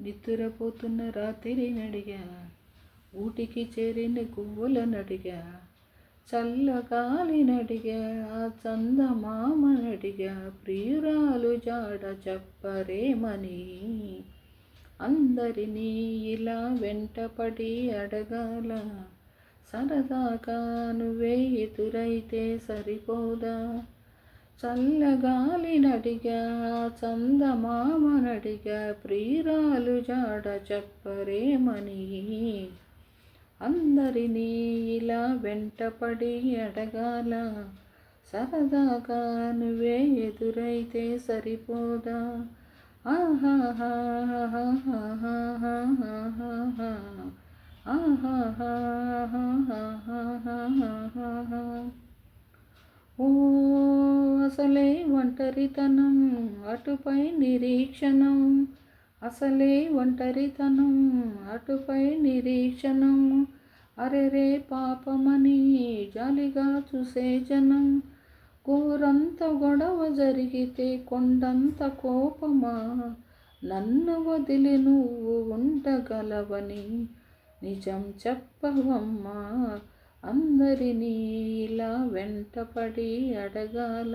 నిద్రపోతున్న రాత్రి నడిగా, ఊటికి చేరిన గువ్వల నడిగా, చల్లగాలి నడిగా, చందమామ నడిగా, ప్రియురాలు జాడ చెప్పరేమని. అందరినీ ఇలా వెంటపడి అడగాల, సరదాగా నువ్వే ఎదురైతే సరిపోదా. చల్లగాలి నడిగా, చందమామ నడిగా, ప్రియురాలు జాడ చెప్పరేమని. అందరినీ ఇలా వెంటపడి అడగాల, సరదాగా నువ్వే ఎదురైతే సరిపోదా. ఓ అసలే ఒంటరితనం, అటుపై నిరీక్షణం. అసలే ఒంటరితనం, అటుపై నిరీక్షణం. అరెరే పాపమని జాలిగా చూసే జనం. కూరంత గొడవ జరిగితే కొండంత కోపమా. నన్ను వదిలి నువ్వు ఉండగలవని నిజం చెప్పవమ్మా. అందరినీ ఇలా వెంటపడి అడగాల,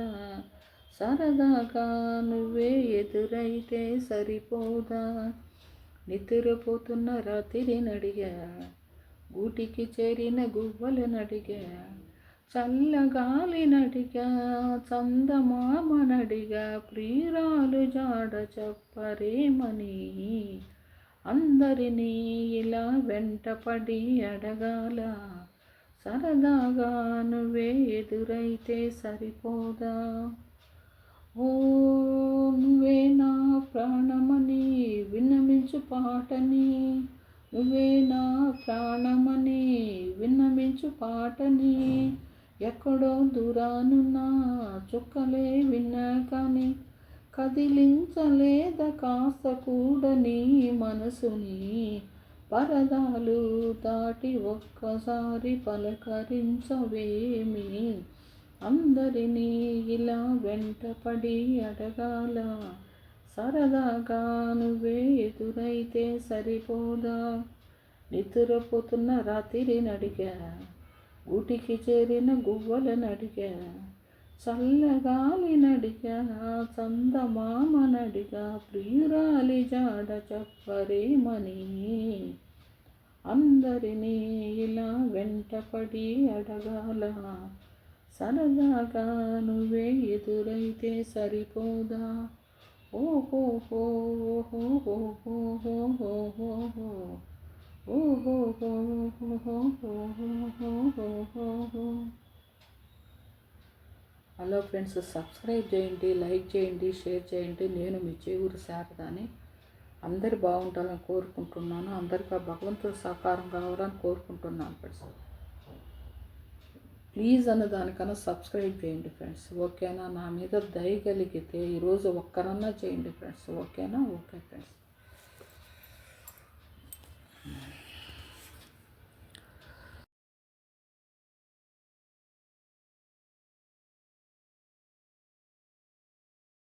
సరదాగా నువ్వే ఎదురైతే సరిపోదా. నిద్రపోతున్న రాత్రి నడిగా, గూటికి చేరిన గువ్వల నడిగా, చల్లగాలి నడిగా, చందమామ నడిగా, ప్రియురాలు జాడ చెప్పరేమని. అందరినీ ఇలా వెంటపడి అడగాల, సరదాగా నువ్వే ఎదురైతే సరిపోదా. ఓ నువ్వే నా ప్రాణమని విన్నమించు పాటని, నువ్వే నా ప్రాణమని విన్నమించు పాటని. ఎక్కడో దూరానున్న చుక్కలే విన్నా కానీ, కదిలించలేద కాస్త కూడా నీ మనసుని. పరదాలు దాటి ఒక్కసారి పలకరించవేమి. అందరినీ ఇలా వెంటపడి అడగాల, సరదాగా నువ్వే ఎదురైతే సరిపోదా. నిద్రపోతున్న రాత్రి నడిగా, గూటికి చేరిన గువ్వల నడిగా, చల్లగాలి నడిగా, చందమామ నడిగా, ప్రియురాలి జాడ చెప్పరేమని. అందరినీ ఇలా వెంటపడి అడగాల, సరదాగా నువ్వే ఎదురైతే సరిపోదా. ఓహో హలో ఫ్రెండ్స్, సబ్స్క్రైబ్ చేయండి, లైక్ చేయండి, షేర్ చేయండి. నేను మీ చేయూరు శారదాని. అందరు బాగుంటాలని కోరుకుంటున్నాను. అందరికీ ఆ భగవంతుడు సహకారం కావాలని కోరుకుంటున్నాను ఫ్రెండ్స్. ప్లీజ్ అన్న దానికన్నా సబ్స్క్రైబ్ చేయండి ఫ్రెండ్స్, ఓకేనా. నా మీద దయ కలిగితే ఈరోజు ఒక్కరన్నా చేయండి ఫ్రెండ్స్, ఓకేనా. Okay friends.